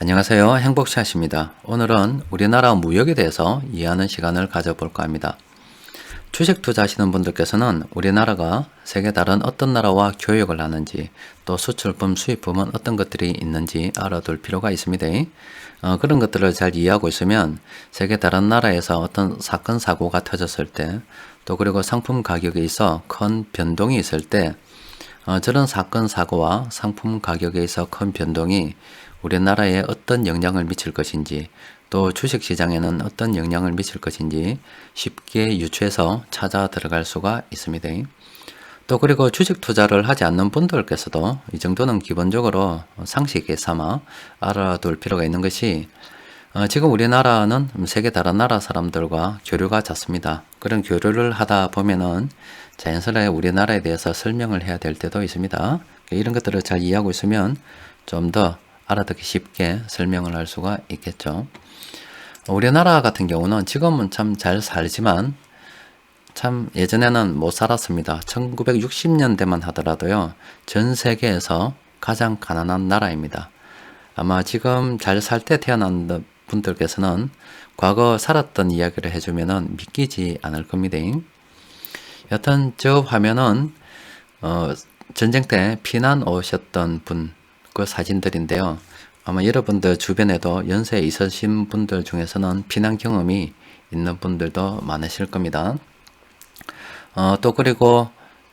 안녕하세요. 행복샷입니다. 오늘은 우리나라 무역에 대해서 이해하는 시간을 가져볼까 합니다. 주식 투자하시는 분들께서는 우리나라가 세계 다른 어떤 나라와 교역을 하는지, 또 수출품, 수입품은 어떤 것들이 있는지 알아둘 필요가 있습니다. 그런 것들을 잘 이해하고 있으면 세계 다른 나라에서 어떤 사건, 사고가 터졌을 때, 또 그리고 상품 가격에 있어 큰 변동이 있을 때, 저런 사건, 사고와 상품 가격에 있어 큰 변동이 우리나라에 어떤 영향을 미칠 것인지, 또 주식시장에는 어떤 영향을 미칠 것인지 쉽게 유추해서 찾아 들어갈 수가 있습니다. 또 그리고 주식 투자를 하지 않는 분들께서도 이 정도는 기본적으로 상식에 삼아 알아둘 필요가 있는 것이, 지금 우리나라는 세계 다른 나라 사람들과 교류가 잦습니다. 그런 교류를 하다 보면은 자연스레 우리나라에 대해서 설명을 해야 될 때도 있습니다. 이런 것들을 잘 이해하고 있으면 좀 더 알아듣기 쉽게 설명을 할 수가 있겠죠. 우리나라 같은 경우는 지금은 참 잘 살지만 참 예전에는 못 살았습니다. 1960년대만 하더라도요, 전 세계에서 가장 가난한 나라입니다. 아마 지금 잘 살 때 태어난 분들께서는 과거 살았던 이야기를 해주면은 믿기지 않을 겁니다. 여튼 저 화면은 전쟁 때 피난 오셨던 분 그 사진들인데요. 아마 여러분들 주변에도 연세에 있으신 분들 중에서는 피난 경험이 있는 분들도 많으실 겁니다. 또 그리고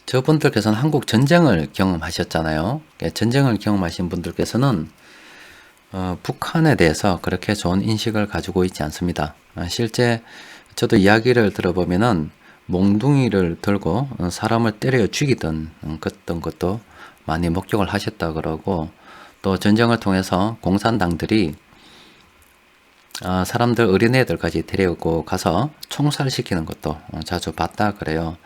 저분들께서는 한국 전쟁을 경험하셨잖아요. 전쟁을 경험하신 분들께서는 북한에 대해서 그렇게 좋은 인식을 가지고 있지 않습니다. 실제 저도 이야기를 들어보면은 몽둥이를 들고 사람을 때려 죽이던 그런 것도 많이 목격을 하셨다 그러고, 또 전쟁을 통해서 공산당들이 사람들, 어린애들까지 데리고 가서 총살시키는 것도 자주 봤다 그래요.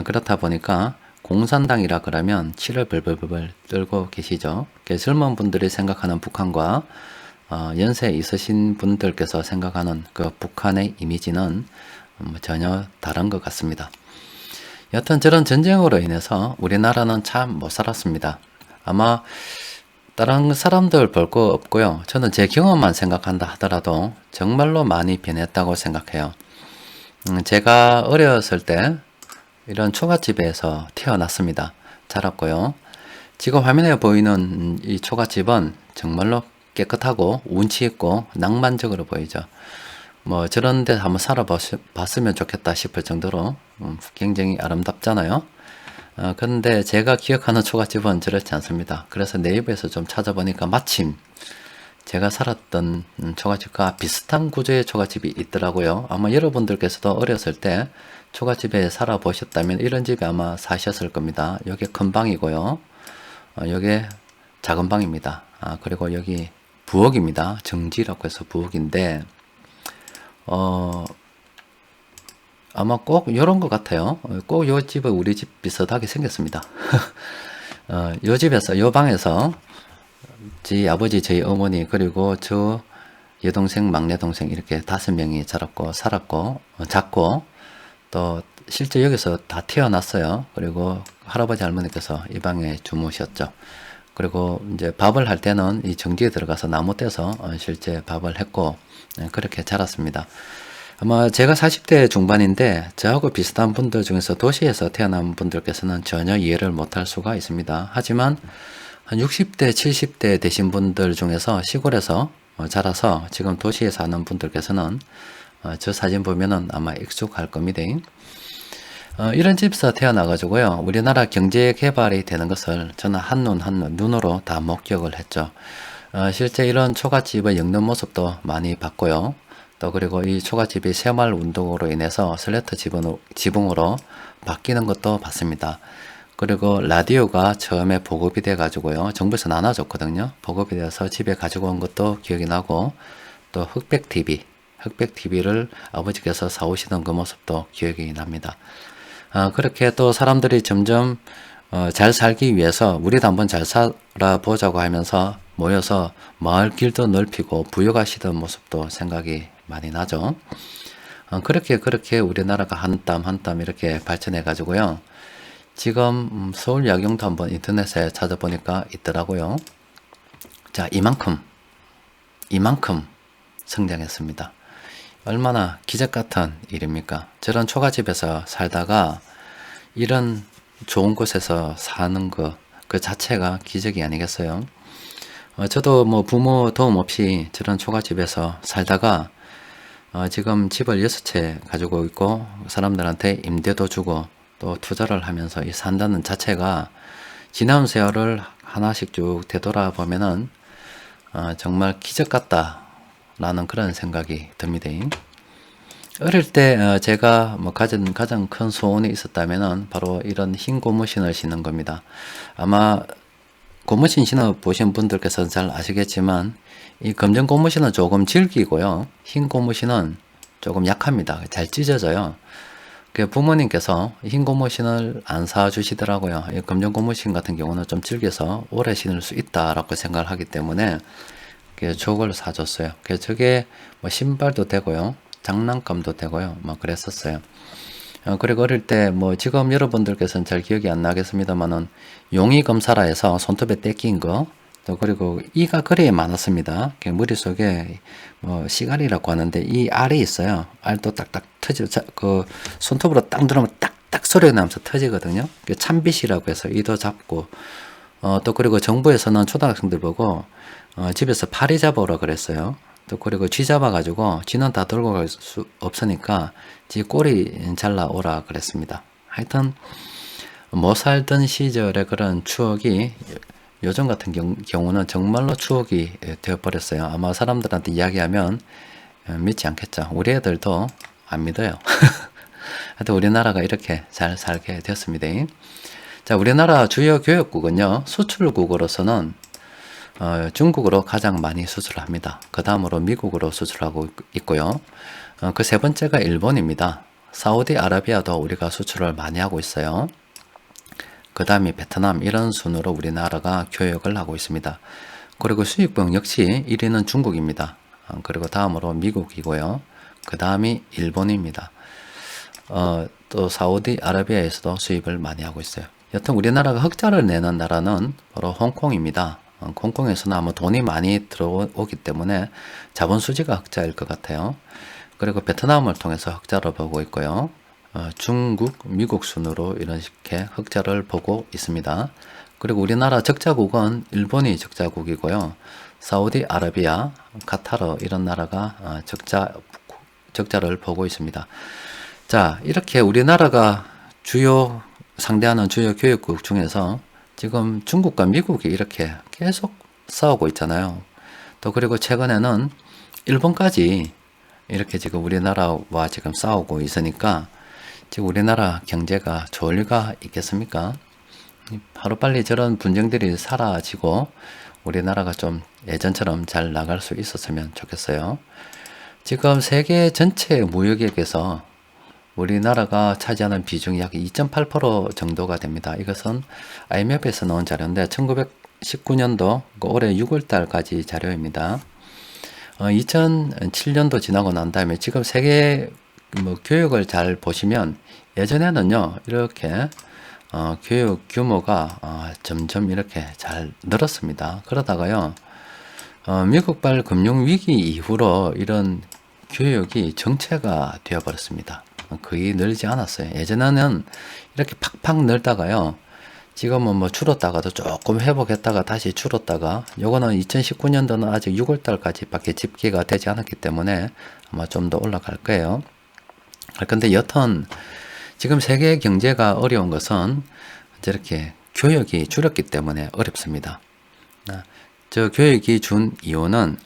그렇다 보니까 공산당이라 그러면 치를 벌벌벌 떨고 계시죠. 젊은 분들이 생각하는 북한과 연세에 있으신 분들께서 생각하는 그 북한의 이미지는 전혀 다른 것 같습니다. 여튼 저런 전쟁으로 인해서 우리나라는 참 못 살았습니다. 아마 다른 사람들 볼 거 없고요. 저는 제 경험만 생각한다 하더라도 정말로 많이 변했다고 생각해요. 제가 어렸을 때 이런 초가집에서 태어났습니다. 자랐고요. 지금 화면에 보이는 이 초가집은 정말로 깨끗하고 운치 있고 낭만적으로 보이죠. 뭐 저런 데 한번 살아봤으면 좋겠다 싶을 정도로 굉장히 아름답잖아요. 그런데 제가 기억하는 초가집은 저렇지 않습니다. 그래서 네이버에서 좀 찾아보니까 마침 제가 살았던 초가집과 비슷한 구조의 초가집이 있더라고요. 아마 여러분들께서도 어렸을 때 초가집에 살아보셨다면 이런 집에 아마 사셨을 겁니다. 여기 큰 방이고요. 여기 작은 방입니다. 그리고 여기 부엌입니다. 정지라고 해서 부엌인데, 아마 꼭 이런 것 같아요. 꼭 요 집은 우리 집 비슷하게 생겼습니다. 요 집에서, 요 방에서 저희 아버지, 저희 어머니, 그리고 저 여동생, 막내 동생 이렇게 5명이 자랐고, 살았고, 잤고, 또 실제 여기서 다 태어났어요. 그리고 할아버지, 할머니께서 이 방에 주무셨죠. 그리고 이제 밥을 할 때는 이 정지에 들어가서 나무 떼서 실제 밥을 했고, 그렇게 자랐습니다. 아마 제가 40대 중반인데 저하고 비슷한 분들 중에서 도시에서 태어난 분들께서는 전혀 이해를 못할 수가 있습니다. 하지만 한 60대, 70대 되신 분들 중에서 시골에서 자라서 지금 도시에 사는 분들께서는 저 사진 보면은 아마 익숙할 겁니다. 이런 집에서 태어나가지고요, 우리나라 경제 개발이 되는 것을 저는 한눈 한눈 눈으로 다 목격을 했죠. 실제 이런 초가집의 영는 모습도 많이 봤고요. 또 그리고 이 초가집이 새마을 운동으로 인해서 슬래트 지붕으로 바뀌는 것도 봤습니다. 그리고 라디오가 처음에 보급이 돼 가지고요, 정부에서 나눠줬거든요. 보급이 돼서 집에 가지고 온 것도 기억이 나고, 또 흑백 TV를 아버지께서 사오시던 그 모습도 기억이 납니다. 그렇게 또 사람들이 점점 잘 살기 위해서 우리도 한번 잘 살아보자고 하면서 모여서 마을 길도 넓히고 부여가시던 모습도 생각이 많이 나죠. 그렇게 우리나라가 한 땀 한 땀 이렇게 발전해 가지고요, 지금 서울 야경도 한번 인터넷에 찾아보니까 있더라고요. 자, 이만큼 이만큼 성장했습니다. 얼마나 기적 같은 일입니까? 저런 초가집에서 살다가 이런 좋은 곳에서 사는 것, 그 자체가 기적이 아니겠어요? 저도 뭐 부모 도움 없이 저런 초가집에서 살다가 지금 집을 6채 가지고 있고 사람들한테 임대도 주고 또 투자를 하면서 이 산다는 자체가 지난 세월을 하나씩 쭉 되돌아보면은 정말 기적 같다라는 그런 생각이 듭니다. 어릴 때 제가 뭐 가진 가장 큰 소원이 있었다면은 바로 이런 흰 고무신을 신는 겁니다. 아마 고무신 신어 보신 분들께서는 잘 아시겠지만 이 검정 고무신은 조금 질기고요. 흰 고무신은 조금 약합니다. 잘 찢어져요. 부모님께서 흰 고무신을 안 사주시더라고요. 이 검정 고무신 같은 경우는 좀 질겨서 오래 신을 수 있다라고 생각을 하기 때문에 저걸 사줬어요. 그래서 저게 뭐 신발도 되고요. 장난감도 되고요. 뭐 그랬었어요. 그리고 어릴 때 뭐 지금 여러분들께서는 잘 기억이 안 나겠습니다만은 용이 검사라 해서 손톱에 떼낀 거, 또 그리고 이가 그리 많았습니다. 머릿속에 뭐 시갈이라고 하는데 이 알이 있어요. 알도 딱딱 터져, 그 손톱으로 딱 누르면 딱딱 소리가 나면서 터지거든요. 참빗이라고 해서 이도 잡고, 또 그리고 정부에서는 초등학생들 보고 집에서 파리 잡아오라 그랬어요. 또 그리고 쥐 잡아가지고 쥐는 다 들고 갈 수 없으니까 쥐 꼬리 잘라오라 그랬습니다. 하여튼 못 살던 시절의 그런 추억이 요즘 같은 경우는 정말로 추억이 되어버렸어요. 아마 사람들한테 이야기하면 믿지 않겠죠. 우리 애들도 안 믿어요. 하여튼 우리나라가 이렇게 잘 살게 되었습니다. 자, 우리나라 주요 교역국은요, 수출국으로서는 중국으로 가장 많이 수출을 합니다. 그 다음으로 미국으로 수출하고 있고요. 그 세 번째가 일본입니다. 사우디아라비아도 우리가 수출을 많이 하고 있어요. 그 다음이 베트남, 이런 순으로 우리나라가 교역을 하고 있습니다. 그리고 수입국 역시 1위는 중국입니다. 그리고 다음으로 미국이고요. 그 다음이 일본입니다. 또 사우디아라비아에서도 수입을 많이 하고 있어요. 여튼 우리나라가 흑자를 내는 나라는 바로 홍콩입니다. 홍콩에서는 아마 돈이 많이 들어오기 때문에 자본 수지가 흑자일 것 같아요. 그리고 베트남을 통해서 흑자를 보고 있고요. 중국, 미국 순으로 이런 식의 흑자를 보고 있습니다. 그리고 우리나라 적자국은 일본이 적자국이고요. 사우디아라비아, 카타르 이런 나라가 적자를 보고 있습니다. 자, 이렇게 우리나라가 상대하는 주요 교역국 중에서 지금 중국과 미국이 이렇게 계속 싸우고 있잖아요. 또 그리고 최근에는 일본까지 이렇게 지금 우리나라와 지금 싸우고 있으니까 지금 우리나라 경제가 좋을 리가 있겠습니까? 하루빨리 저런 분쟁들이 사라지고 우리나라가 좀 예전처럼 잘 나갈 수 있었으면 좋겠어요. 지금 세계 전체 무역액에서 우리나라가 차지하는 비중이 약 2.8% 정도가 됩니다. 이것은 IMF에서 나온 자료인데 1919년도 올해 6월달까지 자료입니다. 2007년도 지나고 난 다음에 지금 세계 교육을 잘 보시면 예전에는요 이렇게 교육 규모가 점점 이렇게 잘 늘었습니다. 그러다가요 미국발 금융위기 이후로 이런 교육이 정체가 되어버렸습니다. 거의 늘지 않았어요. 예전에는 이렇게 팍팍 늘다가요 지금은 뭐 줄었다가도 조금 회복했다가 다시 줄었다가, 요거는 2019년도는 아직 6월달까지 밖에 집계가 되지 않았기 때문에 아마 좀 더 올라갈 거예요. 근데 여튼 지금 세계 경제가 어려운 것은 저렇게 교역이 줄었기 때문에 어렵습니다. 저 교역이 준 이유는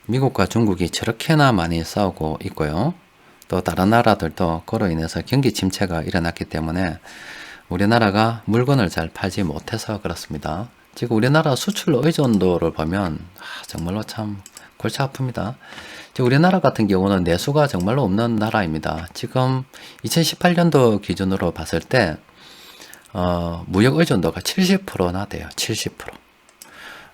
미국과 중국이 저렇게나 많이 싸우고 있고요. 또 다른 나라들도 그로 인해서 경기 침체가 일어났기 때문에 우리나라가 물건을 잘 팔지 못해서 그렇습니다. 지금 우리나라 수출 의존도를 보면 정말로 참 골치 아픕니다. 우리나라 같은 경우는 내수가 정말로 없는 나라입니다. 지금 2018년도 기준으로 봤을 때 무역 의존도가 70%나 돼요. 70%.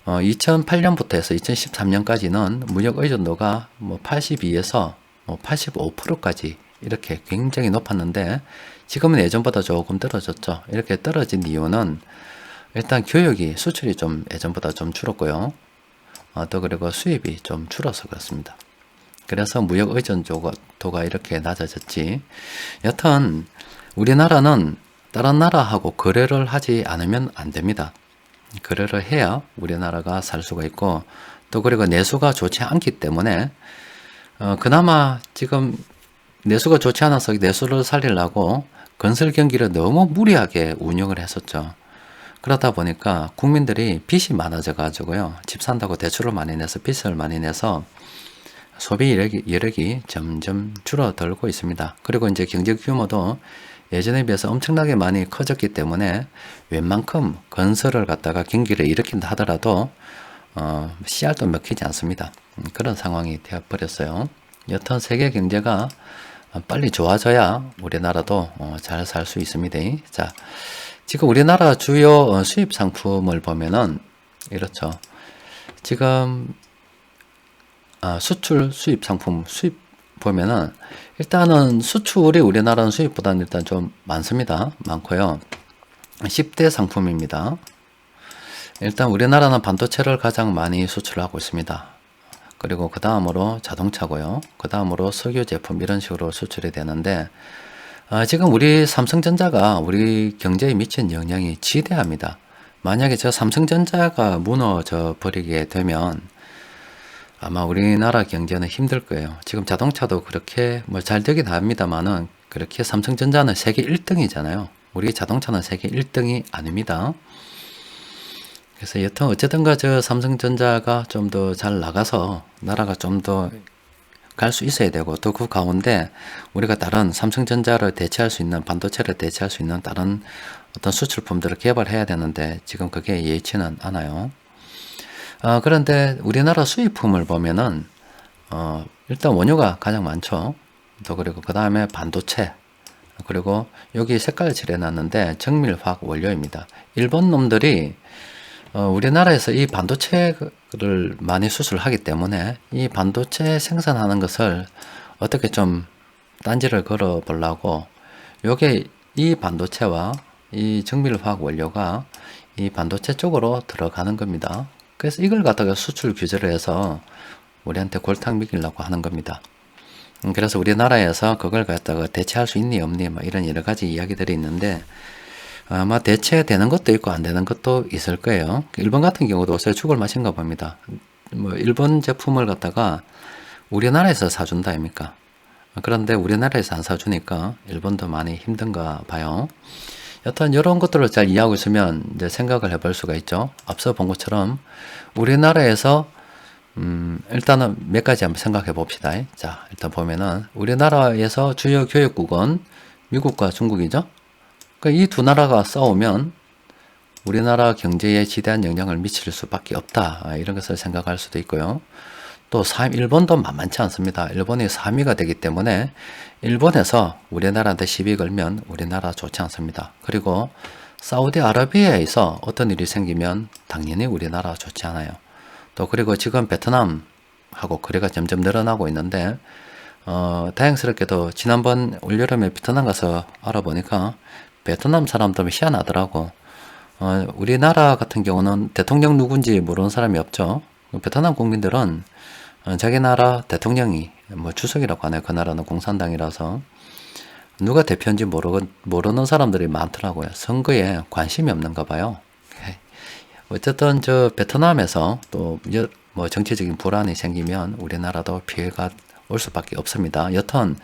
2008년부터 해서 2013년까지는 무역 의존도가 82에서 85%까지 이렇게 굉장히 높았는데 지금은 예전보다 조금 떨어졌죠. 이렇게 떨어진 이유는 일단 교역이 수출이 좀 예전보다 좀 줄었고요. 또 그리고 수입이 좀 줄어서 그렇습니다. 그래서 무역 의존도가 이렇게 낮아졌지. 여튼 우리나라는 다른 나라하고 거래를 하지 않으면 안 됩니다. 거래를 해야 우리나라가 살 수가 있고, 또 그리고 내수가 좋지 않기 때문에 그나마 지금 내수가 좋지 않아서 내수를 살리려고 건설 경기를 너무 무리하게 운영을 했었죠. 그러다 보니까 국민들이 빚이 많아져 가지고요, 집 산다고 대출을 많이 내서 빚을 많이 내서 소비 여력이 점점 줄어들고 있습니다. 그리고 이제 경제 규모도 예전에 비해서 엄청나게 많이 커졌기 때문에 웬만큼 건설을 갖다가 경기를 일으킨다 하더라도 씨알도 먹히지 않습니다. 그런 상황이 되어버렸어요. 여튼 세계 경제가 빨리 좋아져야 우리나라도 잘 살 수 있습니다. 자, 지금 우리나라 주요 수입 상품을 보면은 이렇죠. 지금 수출 수입 상품 수입 보면은 일단은 수출이 우리나라는 수입보다는 일단 좀 많습니다. 많고요. 10대 상품입니다. 일단 우리나라는 반도체를 가장 많이 수출하고 있습니다. 그리고 그 다음으로 자동차고요. 그 다음으로 석유 제품 이런 식으로 수출이 되는데 지금 우리 삼성전자가 우리 경제에 미친 영향이 지대합니다. 만약에 저 삼성전자가 무너져 버리게 되면 아마 우리나라 경제는 힘들 거예요. 지금 자동차도 그렇게 뭐 잘 되긴 합니다만은 그렇게 삼성전자는 세계 1등이잖아요. 우리 자동차는 세계 1등이 아닙니다. 그래서 여튼 어쨌든가 저 삼성전자가 좀 더 잘 나가서 나라가 좀 더 갈 수 있어야 되고, 또 그 가운데 우리가 다른 삼성전자를 대체할 수 있는, 반도체를 대체할 수 있는 다른 어떤 수출품들을 개발해야 되는데 지금 그게 예치는 않아요. 그런데 우리나라 수입품을 보면은 일단 원유가 가장 많죠. 또 그리고 그 다음에 반도체, 그리고 여기 색깔 칠해놨는데 정밀화학 원료입니다. 일본 놈들이 우리나라에서 이 반도체를 많이 수출하기 때문에 이 반도체 생산하는 것을 어떻게 좀 딴지를 걸어 보려고 요게 이 반도체와 이 정밀화학 원료가 이 반도체 쪽으로 들어가는 겁니다. 그래서 이걸 갖다가 수출 규제를 해서 우리한테 골탕 먹이려고 하는 겁니다. 그래서 우리나라에서 그걸 갖다가 대체할 수 있니 없니 뭐 이런 여러 가지 이야기들이 있는데 아마 대체되는 것도 있고 안 되는 것도 있을 거예요. 일본 같은 경우도 요새 죽을 맛인가 봅니다. 뭐 일본 제품을 갖다가 우리나라에서 사준다 아닙니까? 그런데 우리나라에서 안 사주니까 일본도 많이 힘든가 봐요. 여튼 이런 것들을 잘 이해하고 있으면 이제 생각을 해볼 수가 있죠. 앞서 본 것처럼 우리나라에서 일단은 몇 가지 한번 생각해 봅시다. 자, 일단 보면은 우리나라에서 주요 교역국은 미국과 중국이죠. 이 두 나라가 싸우면 우리나라 경제에 지대한 영향을 미칠 수밖에 없다. 이런 것을 생각할 수도 있고요. 또 일본도 만만치 않습니다. 일본이 3위가 되기 때문에 일본에서 우리나라한테 시비 걸면 우리나라 좋지 않습니다. 그리고 사우디아라비아에서 어떤 일이 생기면 당연히 우리나라 좋지 않아요. 또 그리고 지금 베트남하고 거래가 점점 늘어나고 있는데 다행스럽게도 지난번 올여름에 베트남 가서 알아보니까 베트남 사람들은 희한하더라고. 우리나라 같은 경우는 대통령 누군지 모르는 사람이 없죠. 베트남 국민들은 자기 나라 대통령이 뭐 주석이라고 하네요. 그 나라는 공산당이라서 누가 대표인지 모르는 사람들이 많더라고요. 선거에 관심이 없는가 봐요. 어쨌든 저 베트남에서 또 뭐 정치적인 불안이 생기면 우리나라도 피해가 올 수밖에 없습니다. 여튼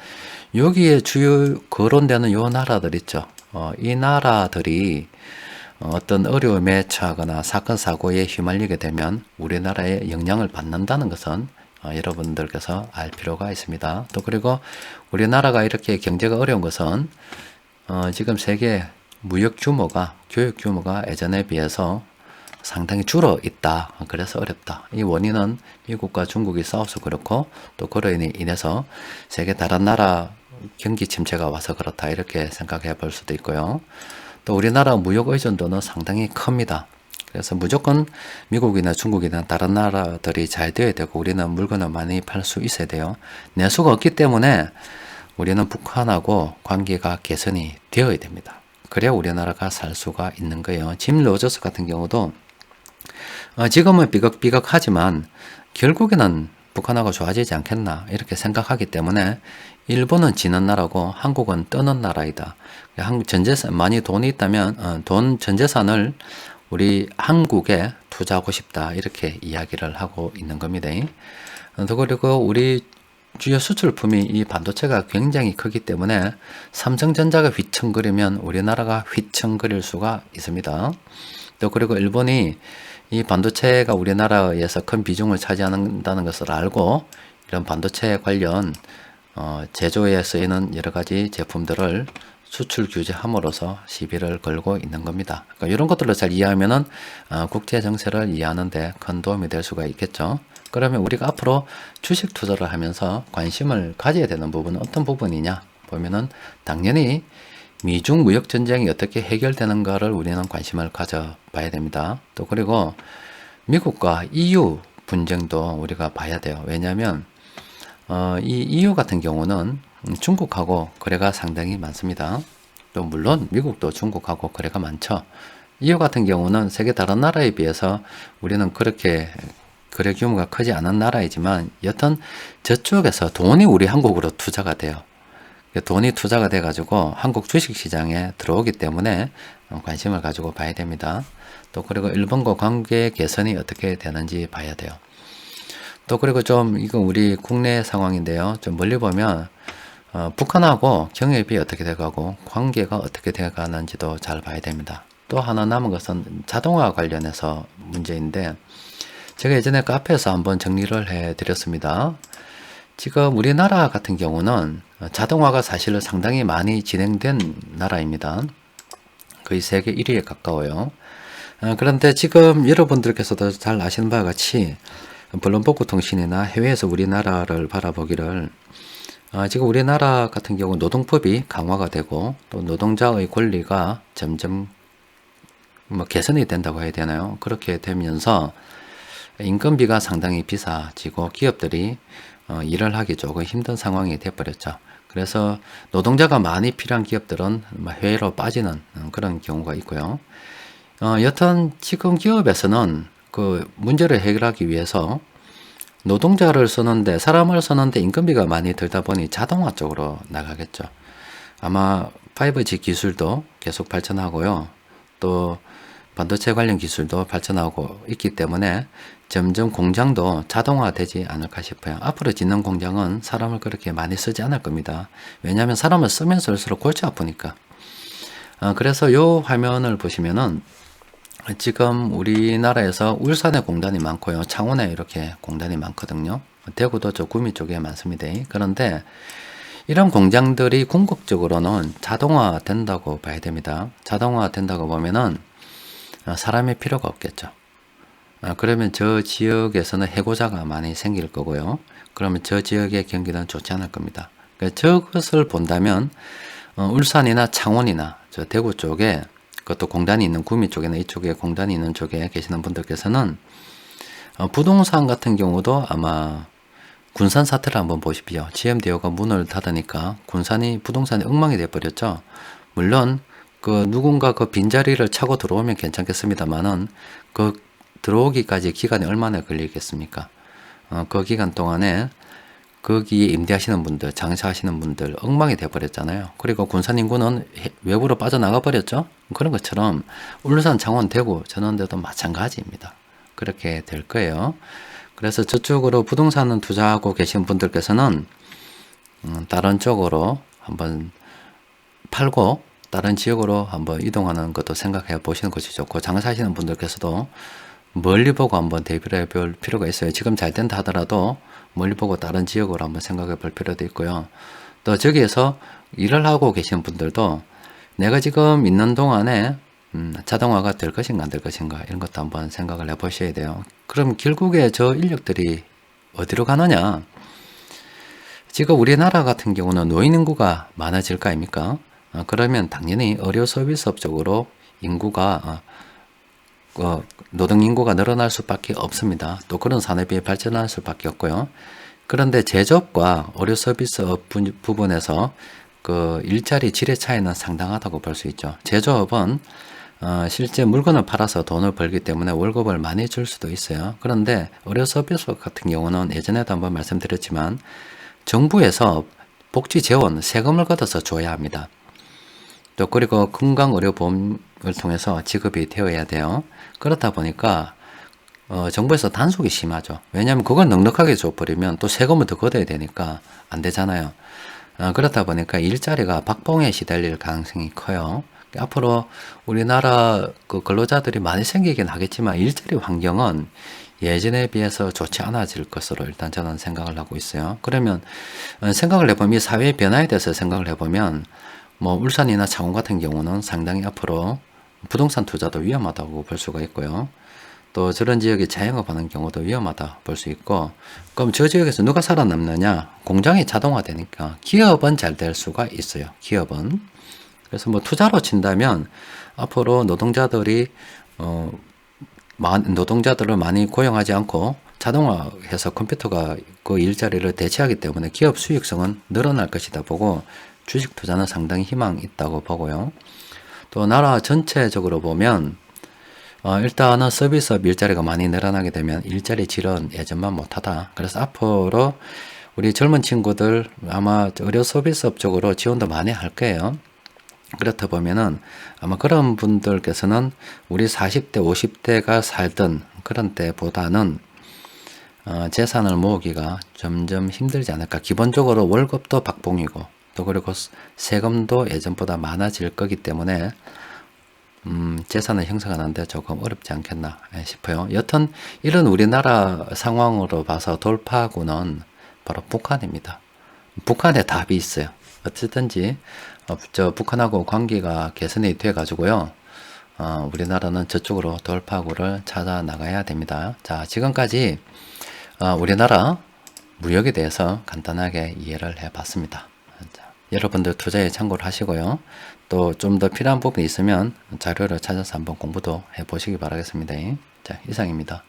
여기에 주요 거론되는 요 나라들 있죠. 이 나라들이 어떤 어려움에 처하거나 사건 사고에 휘말리게 되면 우리나라에 영향을 받는다는 것은 여러분들께서 알 필요가 있습니다. 또 그리고 우리나라가 이렇게 경제가 어려운 것은 지금 세계 무역 규모가, 교역 규모가 예전에 비해서 상당히 줄어 있다. 그래서 어렵다. 이 원인은 미국과 중국이 싸워서 그렇고 또 그로 인해서 세계 다른 나라 경기 침체가 와서 그렇다. 이렇게 생각해 볼 수도 있고요. 또 우리나라 무역 의존도는 상당히 큽니다. 그래서 무조건 미국이나 중국이나 다른 나라들이 잘 되어야 되고 우리는 물건을 많이 팔 수 있어야 돼요. 내수가 없기 때문에 우리는 북한하고 관계가 개선이 되어야 됩니다. 그래야 우리나라가 살 수가 있는 거예요. 짐 로저스 같은 경우도 지금은 삐걱삐걱하지만 결국에는 북한하고 좋아지지 않겠나 이렇게 생각하기 때문에 일본은 지는 나라고 한국은 떠는 나라이다. 전재산 많이 돈이 있다면 전 재산을 우리 한국에 투자하고 싶다 이렇게 이야기를 하고 있는 겁니다. 또 그리고 우리 주요 수출품이 이 반도체가 굉장히 크기 때문에 삼성전자가 휘청거리면 우리나라가 휘청거릴 수가 있습니다. 또 그리고 일본이 이 반도체가 우리나라에서 큰 비중을 차지한다는 것을 알고 이런 반도체 관련 제조에 쓰이는 여러 가지 제품들을 수출 규제함으로써 시비를 걸고 있는 겁니다. 그러니까 이런 것들을 잘 이해하면은 국제 정세를 이해하는 데 큰 도움이 될 수가 있겠죠. 그러면 우리가 앞으로 주식 투자를 하면서 관심을 가져야 되는 부분은 어떤 부분이냐 보면은 당연히 미중 무역 전쟁이 어떻게 해결되는가를 우리는 관심을 가져봐야 됩니다. 또 그리고 미국과 EU 분쟁도 우리가 봐야 돼요. 왜냐하면 이 EU 같은 경우는 중국하고 거래가 상당히 많습니다. 또 물론 미국도 중국하고 거래가 많죠. EU 같은 경우는 세계 다른 나라에 비해서 우리는 그렇게 거래 규모가 크지 않은 나라이지만 여튼 저쪽에서 돈이 우리 한국으로 투자가 돼요. 돈이 투자가 돼 가지고 한국 주식시장에 들어오기 때문에 관심을 가지고 봐야 됩니다. 또 그리고 일본과 관계 개선이 어떻게 되는지 봐야 돼요. 또 그리고 좀 이건 우리 국내 상황인데요. 좀 멀리 보면 북한하고 경협이 어떻게 돼가고 관계가 어떻게 돼가는지도 잘 봐야 됩니다. 또 하나 남은 것은 자동화 관련해서 문제인데 제가 예전에 카페에서 한번 정리를 해 드렸습니다. 지금 우리나라 같은 경우는 자동화가 사실 상당히 많이 진행된 나라입니다. 거의 세계 1위에 가까워요. 그런데 지금 여러분들께서도 잘 아시는 바와 같이 블룸버그 통신이나 해외에서 우리나라를 바라보기를 지금 우리나라 같은 경우 노동법이 강화가 되고 또 노동자의 권리가 점점 개선이 된다고 해야 되나요? 그렇게 되면서 인건비가 상당히 비싸지고 기업들이 일을 하기 조금 힘든 상황이 돼버렸죠. 그래서 노동자가 많이 필요한 기업들은 해외로 빠지는 그런 경우가 있고요. 여튼 지금 기업에서는 그 문제를 해결하기 위해서 노동자를 쓰는데 사람을 쓰는데 인건비가 많이 들다 보니 자동화 쪽으로 나가겠죠. 아마 5G 기술도 계속 발전하고요. 또 반도체 관련 기술도 발전하고 있기 때문에 점점 공장도 자동화되지 않을까 싶어요. 앞으로 짓는 공장은 사람을 그렇게 많이 쓰지 않을 겁니다. 왜냐하면 사람을 쓰면 쓸수록 골치 아프니까. 그래서 요 화면을 보시면은 지금 우리나라에서 울산에 공단이 많고요. 창원에 이렇게 공단이 많거든요. 대구도 저 구미 쪽에 많습니다. 그런데 이런 공장들이 궁극적으로는 자동화 된다고 봐야 됩니다. 자동화 된다고 보면은 사람이 필요가 없겠죠. 그러면 저 지역에서는 해고자가 많이 생길 거고요. 그러면 저 지역의 경기는 좋지 않을 겁니다. 저것을 본다면 울산이나 창원이나 저 대구 쪽에 그것도 공단이 있는 구미 쪽이나 이쪽에 공단이 있는 쪽에 계시는 분들께서는 부동산 같은 경우도 아마 군산 사태를 한번 보십시오. GMDO가 문을 닫으니까 군산이 부동산이 엉망이 돼버렸죠. 물론 그 누군가 그 빈자리를 차고 들어오면 괜찮겠습니다만은 그 들어오기까지 기간이 얼마나 걸리겠습니까? 그 기간 동안에 거기에 임대하시는 분들, 장사하시는 분들 엉망이 돼버렸잖아요. 그리고 군산 인구는 외부로 빠져나가 버렸죠. 그런 것처럼 울산, 창원, 대구, 전원대도 마찬가지입니다. 그렇게 될 거예요. 그래서 저쪽으로 부동산은 투자하고 계신 분들께서는 다른 쪽으로 한번 팔고 다른 지역으로 한번 이동하는 것도 생각해 보시는 것이 좋고, 장사하시는 분들께서도 멀리 보고 한번 대비를 해볼 필요가 있어요. 지금 잘 된다 하더라도 멀리 보고 다른 지역으로 한번 생각해 볼 필요도 있고요. 또 저기에서 일을 하고 계신 분들도 내가 지금 있는 동안에 자동화가 될 것인가 안 될 것인가 이런 것도 한번 생각을 해 보셔야 돼요. 그럼 결국에 저 인력들이 어디로 가느냐? 지금 우리나라 같은 경우는 노인 인구가 많아질 거 아닙니까? 그러면 당연히 의료 서비스업 쪽으로 인구가 노동 인구가 늘어날 수밖에 없습니다. 또 그런 산업이 발전할 수밖에 없고요. 그런데 제조업과 의료 서비스업 부분에서 그 일자리 질의 차이는 상당하다고 볼 수 있죠. 제조업은 실제 물건을 팔아서 돈을 벌기 때문에 월급을 많이 줄 수도 있어요. 그런데 의료 서비스 같은 경우는 예전에도 한번 말씀드렸지만 정부에서 복지 재원, 세금을 걷어서 줘야 합니다. 또 그리고 건강의료보험을 통해서 지급이 되어야 돼요. 그렇다 보니까 정부에서 단속이 심하죠. 왜냐하면 그걸 넉넉하게 줘버리면 또 세금을 더 걷어야 되니까 안 되잖아요. 그렇다 보니까 일자리가 박봉에 시달릴 가능성이 커요. 앞으로 우리나라 그 근로자들이 많이 생기긴 하겠지만 일자리 환경은 예전에 비해서 좋지 않아질 것으로 일단 저는 생각을 하고 있어요. 그러면 생각을 해보면 이 사회의 변화에 대해서 생각을 해보면 뭐 울산이나 창원 같은 경우는 상당히 앞으로 부동산 투자도 위험하다고 볼 수가 있고요. 또 저런 지역에 자영업하는 경우도 위험하다 볼 수 있고, 그럼 저 지역에서 누가 살아남느냐? 공장이 자동화되니까 기업은 잘 될 수가 있어요. 기업은. 그래서 뭐 투자로 친다면 앞으로 노동자들이 노동자들을 많이 고용하지 않고 자동화해서 컴퓨터가 그 일자리를 대체하기 때문에 기업 수익성은 늘어날 것이다 보고 주식 투자는 상당히 희망이 있다고 보고요. 또 나라 전체적으로 보면 일단은 서비스업 일자리가 많이 늘어나게 되면 일자리 질은 예전만 못하다. 그래서 앞으로 우리 젊은 친구들 아마 의료 서비스업 쪽으로 지원도 많이 할 거예요. 그렇다 보면은 아마 그런 분들께서는 우리 40대, 50대가 살던 그런 때보다는 재산을 모으기가 점점 힘들지 않을까. 기본적으로 월급도 박봉이고 또 그리고 세금도 예전보다 많아질 거기 때문에 재산을 형성하는데 조금 어렵지 않겠나 싶어요. 여튼 이런 우리나라 상황으로 봐서 돌파구는 바로 북한입니다. 북한에 답이 있어요. 어쨌든지 북한하고 관계가 개선이 돼 가지고요. 우리나라는 저쪽으로 돌파구를 찾아 나가야 됩니다. 자, 지금까지 우리나라 무역에 대해서 간단하게 이해를 해 봤습니다. 여러분들 투자에 참고를 하시고요. 또 좀 더 필요한 부분이 있으면 자료를 찾아서 한번 공부도 해 보시기 바라겠습니다. 자, 이상입니다.